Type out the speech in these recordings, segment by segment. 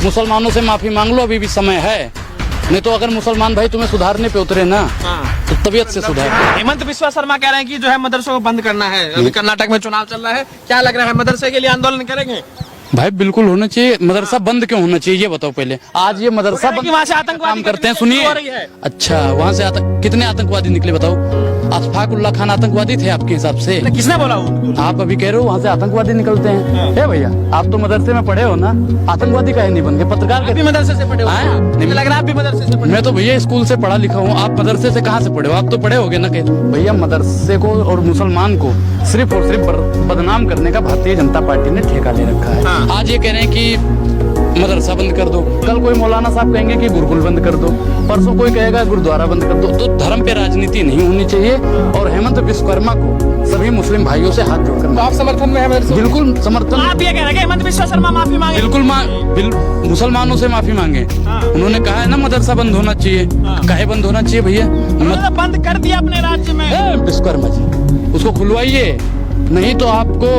मुसलमानों से माफी मांग लो, अभी भी समय है। नहीं तो अगर मुसलमान भाई तुम्हें सुधारने पे उतरे ना तो तबीयत से सुधार। हेमंत बिस्वा शर्मा कह रहे हैं कि जो है मदरसों को बंद करना है। अभी कर्नाटक में चुनाव चल रहा है, क्या लग रहा है मदरसे के लिए आंदोलन करेंगे? भाई बिल्कुल होना चाहिए। मदरसा बंद क्यों होना चाहिए ये बताओ पहले। आज ये मदरसा बंद वहाँ से आतंकवादी काम करते हैं, सुनिए। अच्छा, वहाँ से कितने आतंकवादी निकले बताओ? अशफाकुल्लाह खान आतंकवादी थे आपके हिसाब से? किसने बोला? आप अभी कह रहे हो वहाँ से आतंकवादी निकलते हैं। है भैया, आप तो मदरसे में पढ़े हो ना, आतंकवादी काहे नहीं बन गए? पत्रकार भी मदरसे से पढ़े हो? नहीं लग रहा आप भी मदरसे से पढ़े? मैं तो भैया स्कूल से पढ़ा लिखा हूँ। आप मदरसे से कहाँ से पढ़े हो? आप तो पढ़े होगे ना। भैया मदरसे को और मुसलमान को सिर्फ और सिर्फ बदनाम करने का भारतीय जनता पार्टी ने ठेका ले रखा है। आज ये कह रहे हैं कि मदरसा बंद कर दो, कल कोई मौलाना साहब कहेंगे कि गुरुकुल बंद कर दो, परसों कोई कहेगा गुरुद्वारा बंद कर दो। तो धर्म पे राजनीति नहीं होनी चाहिए। और हेमंत विश्वकर्मा को सभी मुस्लिम भाइयों से हाथ जोड़कर, तो आप समर्थन में है? बिल्कुल समर्थन। आप ये कह रहे हैं हेमंत बिस्वा शर्मा माफी मांगे? बिल्कुल मुसलमानों से माफी मांगे। उन्होंने कहा है ना मदरसा बंद होना चाहिए। काहे बंद होना चाहिए भैया? बंद कर दिया अपने राज्य में। विश्वकर्मा जी उसको खुलवाइए, नहीं तो आपको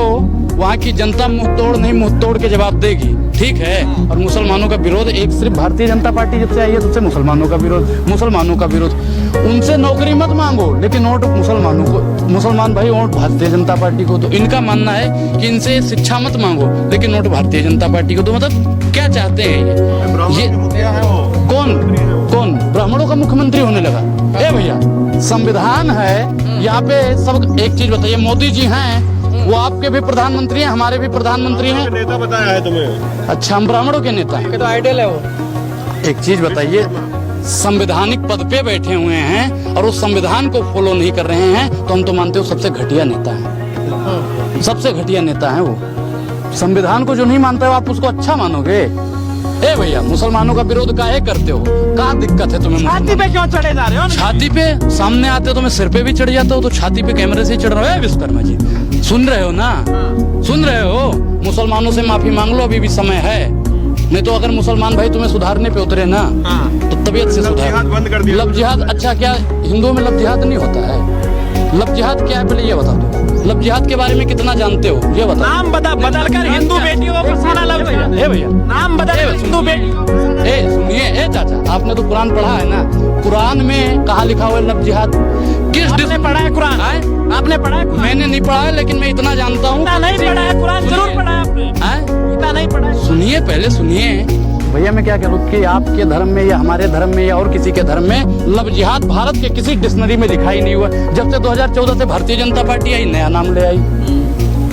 वहाँ की जनता मुंह तोड़ नहीं मुंह तोड़ के जवाब देगी। ठीक है। और मुसलमानों का विरोध एक सिर्फ भारतीय जनता पार्टी जब से आई है तब से मुसलमानों का विरोध। उनसे नौकरी मत मांगो, लेकिन वोट मुसलमानों को, मुसलमान भाई वोट भारतीय जनता पार्टी को दो। इनका मानना है कि इनसे शिक्षा मत मांगो, लेकिन वोट भारतीय जनता पार्टी को दो। मतलब क्या चाहते हैं ये? कौन ब्राह्मणों का मुख्यमंत्री होने लगा? भैया संविधान है यहाँ पे। सब एक चीज बताइए, मोदी जी हैं, वो आपके भी प्रधानमंत्री हैं, हमारे भी प्रधानमंत्री हैं। नेता बताया है तुम्हें? अच्छा, हम ब्राह्मणों के नेता हैं? तो आइडियल है वो। एक चीज बताइए, संवैधानिक पद पे बैठे हुए हैं और उस संविधान को फॉलो नहीं कर रहे हैं तो हम तो मानते हो सबसे घटिया नेता है। सबसे घटिया नेता है वो। संविधान को जो नहीं मानता है आप उसको अच्छा मानोगे? भैया मुसलमानों का विरोध काहे करते हो? क्या दिक्कत है तुम्हें? छाती पे क्यों चढ़े जा रहे हो? छाती पे सामने आते हो तो मैं सिर पे भी चढ़ जाता हूँ, तो छाती पे कैमरे से चढ़ रहा है। विश्वकर्मा जी सुन रहे हो ना? सुन रहे हो? मुसलमानों से माफी मांग लो, अभी भी समय है। नहीं तो अगर मुसलमान भाई तुम्हें सुधारने पे उतरे ना तो तबीयत से सुधार। बंद कर दिया। लब जिहाद, अच्छा क्या हिंदुओं में लब जिहाद नहीं होता है? लब जिहाद क्या है पहले ये बता दो। लब जिहाद के बारे में कितना जानते हो ये बताओ। नाम बदल कर हिंदू बेटियों को फंसाना लब जिहाद है भैया। नाम बदल हिंदू बेटियों। सुनिए चाचा, आपने तो कुरान पढ़ा है ना? कुरान में कहाँ लिखा हुआ है लब जिहाद? किसने पढ़ा है कुरान? आपने पढ़ा है? मैंने नहीं पढ़ा है, लेकिन मैं इतना जानता हूँ। नहीं पढ़ा है कुरान? जरूर पढ़ा है आपने। इतना नहीं पढ़ा है? सुनिए पहले सुनिए भैया, मैं क्या करूँ कि आपके धर्म में या हमारे धर्म में या और किसी के धर्म में लब जिहाद भारत के किसी डिक्शनरी में लिखा ही नहीं हुआ। जब से 2014 से भारतीय जनता पार्टी आई, नया नाम ले आई।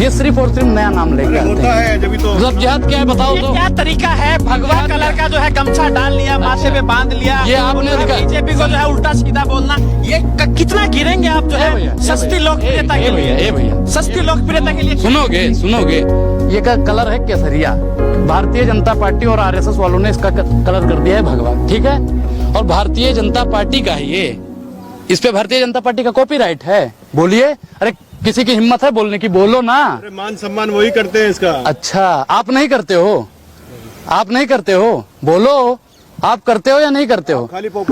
ये सिर्फ और सिर्फ नया नाम लेके आते हैं। जब तो लब जिहाद क्या है बताओ तो? क्या तरीका है? भगवा कलर का जो है गमछा डाल लिया, माथे पे बांध लिया, ये आपने बीजेपी को जो है उल्टा सीधा बोलना, ये कितना गिरेंगे आप जो है सस्ती लोकप्रियता के लिए? भैया सस्ती लोकप्रियता के लिए सुनोगे ये का कलर है केसरिया। भारतीय जनता पार्टी और आरएसएस वालों ने इसका कलर कर दिया है भगवा। ठीक है। और भारतीय जनता पार्टी का है ये, इस पे भारतीय जनता पार्टी का कॉपीराइट है। बोलिए, अरे किसी की हिम्मत है बोलने की, बोलो ना। अरे मान सम्मान वही करते हैं इसका। अच्छा, आप नहीं करते हो? आप नहीं करते हो? बोलो, आप करते हो या नहीं करते हो?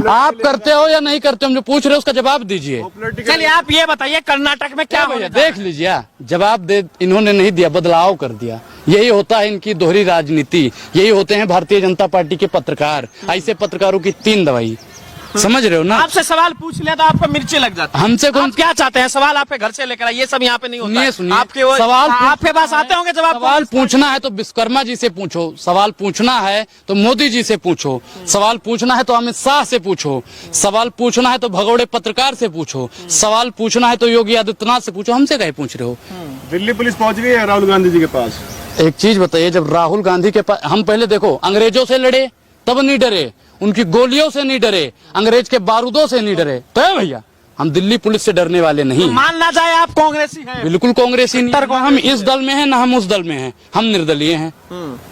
आप करते हो या नहीं करते हो? जो पूछ रहे हो उसका जवाब दीजिए। चलिए आप ये बताइए कर्नाटक में क्या भैया देख लीजिए, जवाब दे इन्होंने नहीं दिया, बदलाव कर दिया। यही होता है इनकी दोहरी राजनीति। यही होते हैं भारतीय जनता पार्टी के पत्रकार। ऐसे पत्रकारों की 3 दवाई। समझ रहे हो ना? आपसे सवाल पूछ लिया तो आपको मिर्ची लग जाती है। हमसे कौन? आप क्या चाहते हैं? सवाल आपके घर से लेकर आइए, सब यहाँ पे नहीं होता है। सुनिए आपके वो सवाल आपके पास आते होंगे जवाब। सवाल पूछना है तो विश्वकर्मा जी से पूछो, सवाल पूछना है तो मोदी जी से पूछो, सवाल पूछना है तो अमित शाह से पूछो, सवाल पूछना है तो भगोड़े पत्रकार से पूछो, सवाल पूछना है तो योगी आदित्यनाथ से पूछो। हमसे कहीं पूछ रहे हो? दिल्ली पुलिस पहुंच गई है राहुल गांधी जी के पास। एक चीज बताइए, जब राहुल गांधी के पास, हम पहले देखो अंग्रेजों से लड़े तब नहीं डरे, उनकी गोलियों से नहीं डरे, अंग्रेज के बारूदों से नहीं डरे। तो है भैया, हम दिल्ली पुलिस से डरने वाले नहीं। मान ना जाए आप कांग्रेसी हैं? बिल्कुल कांग्रेसी नहीं। हम इस दल में हैं ना हम उस दल में हैं, हम निर्दलीय हैं।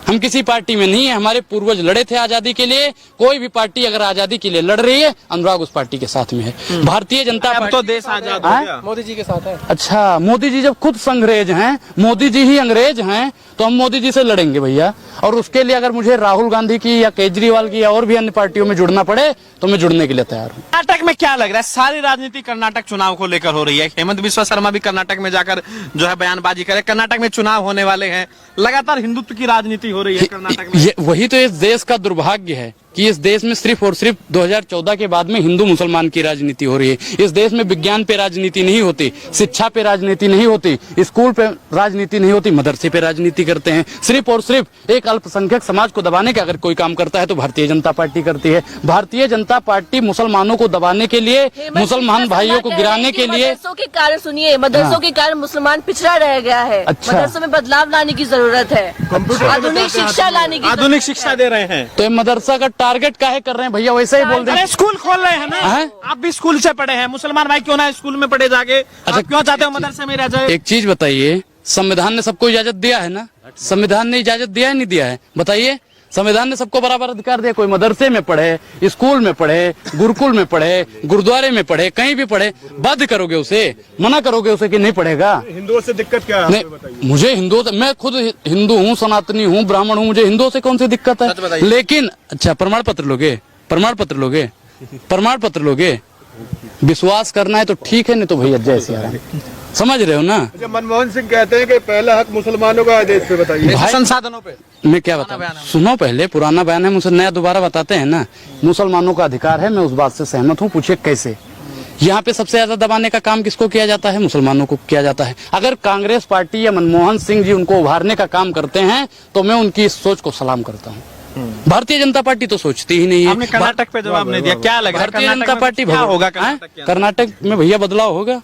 हम किसी पार्टी में नहीं है। हमारे पूर्वज लड़े थे आजादी के लिए। कोई भी पार्टी अगर आजादी के लिए लड़ रही है, अनुराग उस पार्टी के साथ में है। भारतीय जनता पार्टी तो देश आजाद हो गया, मोदी जी के साथ है। अच्छा, मोदी जी जब खुद संग्रेज हैं, मोदी जी ही अंग्रेज हैं, तो हम मोदी जी से लड़ेंगे भैया। और उसके लिए अगर मुझे राहुल गांधी की या केजरीवाल की या और भी अन्य पार्टियों में जुड़ना पड़े तो मैं जुड़ने के लिए तैयार हूँ। कर्नाटक में क्या लग रहा है? सारी राजनीति कर्नाटक चुनाव को लेकर हो रही है। हेमंत बिस्वा शर्मा भी कर्नाटक में जाकर जो है बयानबाजी करे। कर्नाटक में चुनाव होने वाले हैं, लगातार हिंदुत्व की राजनीति हो रही है कर्नाटक में। वही तो इस देश का दुर्भाग्य है कि इस देश में सिर्फ और सिर्फ 2014 के बाद में हिंदू मुसलमान की राजनीति हो रही है। इस देश में विज्ञान पे राजनीति नहीं होती, शिक्षा पे राजनीति नहीं होती, स्कूल पे राजनीति नहीं होती, मदरसे पे राजनीति करते हैं। सिर्फ और सिर्फ एक अल्पसंख्यक समाज को दबाने का अगर कोई काम करता है तो भारतीय जनता पार्टी करती है। भारतीय जनता पार्टी मुसलमानों को दबाने के लिए, मुसलमान भाइयों को गिराने के लिए। मदरसों के कारण सुनिए, मदरसों के कारण मुसलमान पिछड़ा रह गया है। अच्छा। मदरसों में बदलाव लाने की जरूरत है, आधुनिक शिक्षा लाने की आधुनिक शिक्षा दे रहे हैं। तो ये मदरसा का टारगेट काहे कर रहे हैं भैया? वैसे ही बोल दें। अरे स्कूल खोल रहे हैं ना, आप भी स्कूल से पढ़े हैं, मुसलमान भाई क्यों ना स्कूल में पढ़े जाके? आप क्यों चाहते हो मदरसे में रह जाए? एक चीज बताइए, संविधान ने सबको इजाजत दिया है ना? संविधान ने इजाजत दिया है नहीं दिया है? बताइए। संविधान ने सबको बराबर अधिकार दिया। कोई मदरसे में पढ़े, स्कूल में पढ़े, गुरुकुल में पढ़े, गुरुद्वारे में पढ़े, कहीं भी पढ़े, बाध्य करोगे उसे? मना करोगे उसे कि नहीं पढ़ेगा? हिंदुओं से दिक्कत क्या है? नहीं, मुझे हिंदुओं से, मैं खुद हिंदू हूँ, सनातनी हूँ, ब्राह्मण हूँ, मुझे हिंदुओं से कौन सी दिक्कत है? लेकिन अच्छा, प्रमाण पत्र लोगे? प्रमाण पत्र लोगे? प्रमाण पत्र लोगे? विश्वास करना है तो ठीक है, नहीं तो भैया जय सिया राम। समझ रहे हो ना? अच्छा, मनमोहन सिंह कहते हैं कि पहला हक मुसलमानों का है देश पे, बताइए। संसाधनों पे मैं क्या बताऊं? सुनो, पहले पुराना बयान है, मुझे नया दोबारा बताते हैं ना। मुसलमानों का अधिकार है, मैं उस बात से सहमत हूँ। पूछिए कैसे? यहाँ पे सबसे ज्यादा दबाने का काम किसको किया जाता है? मुसलमानों को किया जाता है। अगर कांग्रेस पार्टी या मनमोहन सिंह जी उनको उभारने का काम करते हैं तो मैं उनकी इस सोच को सलाम करता हूँ। भारतीय जनता पार्टी तो सोचती ही नहीं है। आपने कर्नाटक पे जवाब नहीं दिया, क्या लग रहा है? भारतीय जनता पार्टी क्या होगा कर्नाटक में? भैया बदलाव होगा।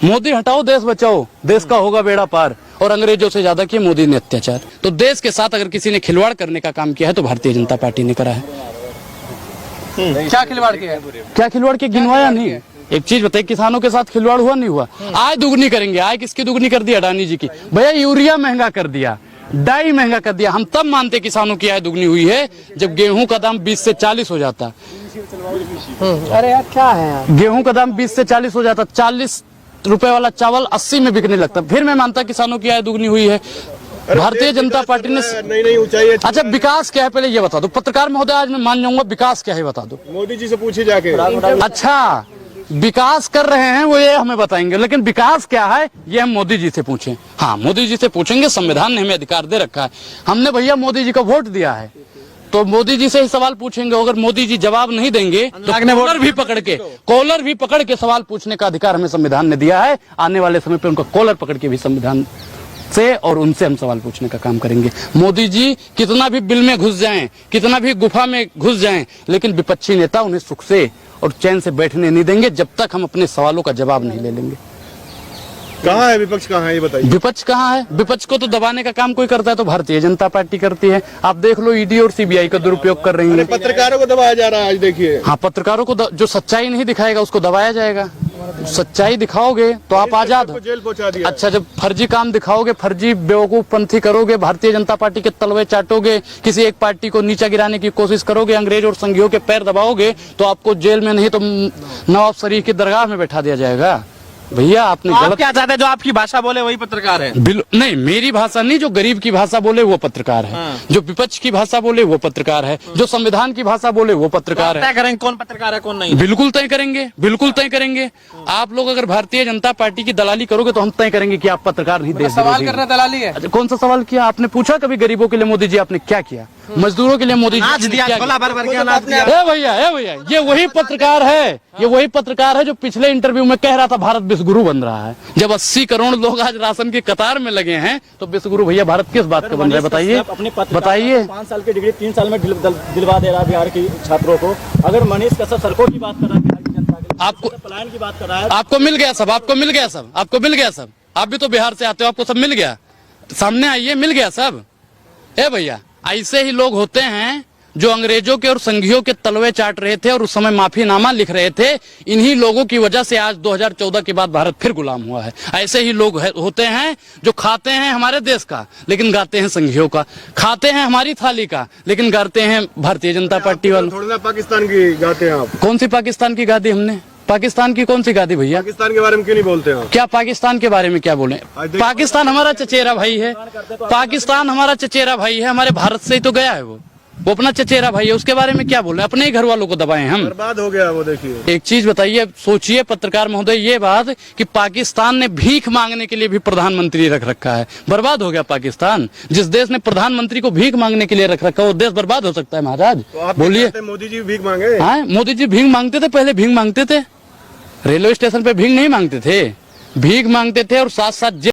मोदी हटाओ, देश बचाओ, देश का होगा बेड़ा पार। और अंग्रेजों से ज्यादा किया मोदी ने अत्याचार। तो देश के साथ अगर किसी ने खिलवाड़ करने का काम किया है तो भारतीय जनता पार्टी ने करा है। क्या खिलवाड़ किया? क्या खिलवाड़ के गिनवाया नहीं? एक चीज बताइए, किसानों के साथ खिलवाड़ हुआ नहीं हुआ? आय दुगनी करेंगे। आय किसकी दुगनी कर दी? अडानी जी की। भैया यूरिया महंगा कर दिया, डाई महंगा कर दिया। हम तब मानते किसानों की आय दुगनी हुई है जब गेहूं का दाम 20 से 40 हो जाता। अरे यार क्या है यार? गेहूं का दाम 20 से 40 हो जाता, 40 रुपए वाला चावल 80 में बिकने लगता, फिर मैं मानता किसानों की आय दुगनी हुई है। भारतीय जनता पार्टी ने नई ऊंचाई। अच्छा, विकास क्या है पहले ये बता दो। पत्रकार महोदय, आज मैं मान जाऊंगा, विकास क्या है बता दो। मोदी जी से पूछिए जाके। अच्छा, विकास कर रहे हैं वो, ये हमें बताएंगे, लेकिन विकास क्या है ये हम मोदी जी से पूछें। हाँ, मोदी जी से पूछेंगे। संविधान ने हमें अधिकार दे रखा है। हमने भैया मोदी जी को वोट दिया है तो मोदी जी से ही सवाल पूछेंगे। अगर मोदी जी जवाब नहीं देंगे तो कॉलर भी पकड़ के सवाल पूछने का अधिकार हमें संविधान ने दिया है। आने वाले समय पे उनका कॉलर पकड़ के भी संविधान से और उनसे हम सवाल पूछने का काम करेंगे। मोदी जी कितना भी बिल में घुस जाएं, कितना भी गुफा में घुस जाएं, लेकिन विपक्षी नेता उन्हें सुख से और चैन से बैठने नहीं देंगे जब तक हम अपने सवालों का जवाब नहीं ले लेंगे। कहाँ है विपक्ष? कहाँ है ये बताइए। विपक्ष कहाँ है? विपक्ष को तो दबाने का काम कोई करता है तो भारतीय जनता पार्टी करती है। आप देख लो, ईडी और सीबीआई का दुरुपयोग कर रही है। पत्रकारों को दबाया जा रहा है आज, देखिए। हाँ, पत्रकारों को जो सच्चाई नहीं दिखाएगा उसको दबाया जाएगा। सच्चाई दिखाओगे तो आप आजाद हो। जेल पहुंचा दिया। अच्छा, जब फर्जी काम दिखाओगे, फर्जी बेवकूफ पंथी करोगे, भारतीय जनता पार्टी के तलवे चाटोगे, किसी एक पार्टी को नीचा गिराने की कोशिश करोगे, अंग्रेज और संघियों के पैर दबाओगे तो आपको जेल में नहीं तो नवाब शरीफ की दरगाह में बैठा दिया जाएगा। भैया आपने आप गलत क्या चाहते हैं? जो आपकी भाषा बोले वही पत्रकार है? नहीं, मेरी भाषा नहीं, जो गरीब की भाषा बोले वो पत्रकार है। जो विपक्ष की भाषा बोले वो पत्रकार है। जो संविधान की भाषा बोले वो पत्रकार है। तय करेंगे कौन पत्रकार है कौन नहीं? बिल्कुल तय करेंगे, बिल्कुल तय करेंगे। आप लोग अगर भारतीय जनता पार्टी की दलाली करोगे तो हम तय करेंगे कि आप पत्रकार नहीं। देश सवाल करना दलाली है? अच्छा, कौन सा सवाल किया आपने? पूछा कभी गरीबों के लिए मोदी जी आपने क्या किया? मजदूरों के लिए मोदी जी नाच दिया, झोला भर भर के अनाज दिया। ए भैया, ये वही पत्रकार है, ये वही पत्रकार है जो पिछले इंटरव्यू में कह रहा था भारत विश्वगुरु बन रहा है। जब 80 करोड़ लोग आज राशन की कतार में लगे हैं तो विश्वगुरु भैया भारत किस बात का बन रहा है? बताइए, बताइए। 5 साल की डिग्री 3 साल में दिलवा दे रहा है बिहार की छात्रों को। अगर मनीष कश्यप सड़कों की बात कर रहा है, बिहार की जनता के आपको पलायन की बात कर रहा है, आपको मिल गया सब, आपको मिल गया सब, आपको मिल गया सब। आप भी तो बिहार से आते हो, आपको सब मिल गया। सामने आइए, मिल गया सब। ए भैया, ऐसे ही लोग होते हैं जो अंग्रेजों के और संघियों के तलवे चाट रहे थे और उस समय माफीनामा लिख रहे थे। इन्हीं लोगों की वजह से आज 2014 के बाद भारत फिर गुलाम हुआ है। ऐसे ही लोग होते हैं जो खाते हैं हमारे देश का लेकिन गाते हैं संघियों का, खाते हैं हमारी थाली का लेकिन गाते हैं भारतीय जनता पार्टी वालों। थोड़ा पाकिस्तान की गाते हैं आप। कौन सी पाकिस्तान की गाती हमने? पाकिस्तान की कौन सी गादी भैया? पाकिस्तान के बारे में क्यों नहीं बोलते आप? क्या पाकिस्तान के बारे में क्या बोले? पाकिस्तान हमारा चचेरा भाई है, पाकिस्तान हमारा चचेरा भाई है, हमारे भारत से ही तो गया है वो अपना चचेरा भाई है, उसके बारे में क्या बोले? अपने ही घर वालों को दबाए हम। बर्बाद हो गया वो, देखिए। एक चीज बताइए, सोचिए पत्रकार महोदय ये बात कि पाकिस्तान ने भीख मांगने के लिए भी प्रधानमंत्री रख रखा है। बर्बाद हो गया पाकिस्तान। जिस देश ने प्रधानमंत्री को भीख मांगने के लिए रख रखा है वो देश बर्बाद हो सकता है महाराज? तो आप बोलिए। मोदी जी भीख मांगे? हाँ, मोदी जी भीख मांगते थे, पहले भीख मांगते थे, रेलवे स्टेशन पे भीख नहीं मांगते थे, भीख मांगते थे और साथ साथ